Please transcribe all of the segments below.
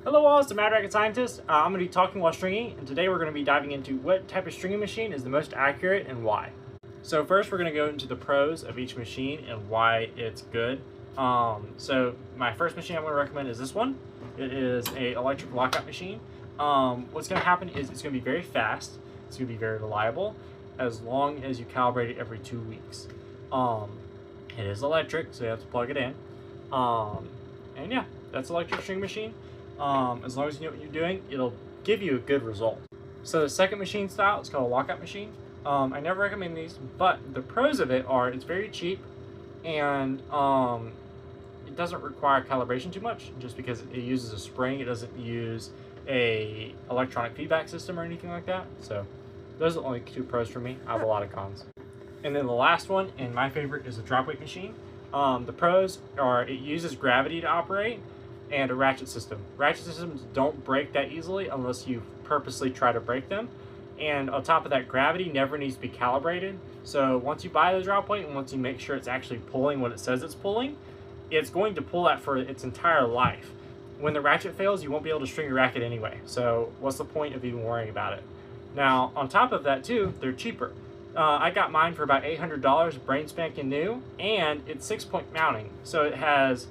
Hello all, it's the Mad Racket Scientist. I'm going to be talking while stringing, and today we're going to be diving into what type of stringing machine is the most accurate and why. So first we're going to go into the pros of each machine and why it's good. So my first machine I'm going to recommend is this one. It is a electric lockout machine. What's going to happen is it's going to be very fast. It's going to be very reliable as long as you calibrate it every 2 weeks. It is electric, so you have to plug it in. And yeah, that's electric string machine. As long as you know what you're doing, it'll give you a good result. So the second machine style is called a lockout machine. I never recommend these, but the pros of it are it's very cheap and it doesn't require calibration too much just because it uses a spring. It doesn't use a electronic feedback system or anything like that. So those are the only two pros for me. I have a lot of cons. And then the last one, and my favorite, is a drop weight machine. The pros are it uses gravity to operate and a ratchet system. Ratchet systems don't break that easily unless you purposely try to break them. And on top of that, gravity never needs to be calibrated. So once you buy the drop weight and once you make sure it's actually pulling what it says it's pulling, it's going to pull that for its entire life. When the ratchet fails, you won't be able to string your racket anyway. So what's the point of even worrying about it? Now, on top of that too, they're cheaper. I got mine for about $800, brain spanking new, and it's 6-point mounting. So it has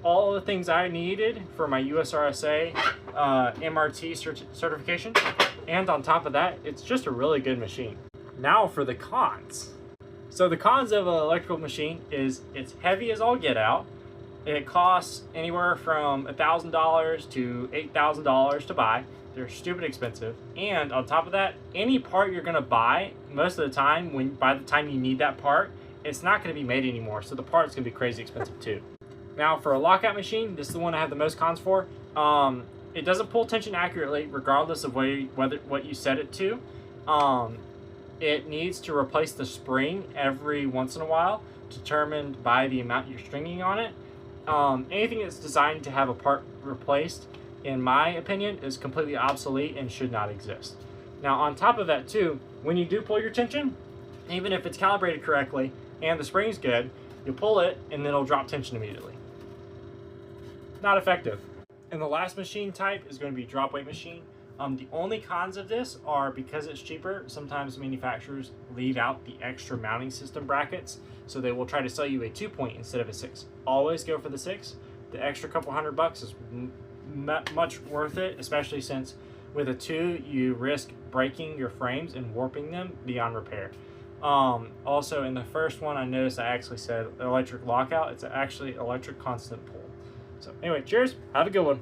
all the things I needed for my USRSA MRT certification. And on top of that, it's just a really good machine. Now for the cons. So the cons of an electrical machine is it's heavy as all get out. It costs anywhere from $1,000 to $8,000 to buy. They're stupid expensive. And on top of that, any part you're gonna buy, most of the time, by the time you need that part, it's not gonna be made anymore. So the part's gonna be crazy expensive too. Now for a lockout machine, this is the one I have the most cons for. It doesn't pull tension accurately regardless of what you set it to. It needs to replace the spring every once in a while, determined by the amount you're stringing on it. Anything that's designed to have a part replaced, in my opinion, is completely obsolete and should not exist. Now on top of that too, when you do pull your tension, even if it's calibrated correctly and the spring's good, you pull it and then it'll drop tension immediately. Not effective. And the last machine type is going to be drop weight machine. The only cons of this are because it's cheaper, sometimes manufacturers leave out the extra mounting system brackets, so they will try to sell you a 2-point instead of a 6. Always go for the 6. The extra couple $100 is much worth it, especially since with a 2 you risk breaking your frames and warping them beyond repair. Also in the first one I noticed I actually said electric lockout. It's actually electric constant pull. So anyway, cheers, have a good one.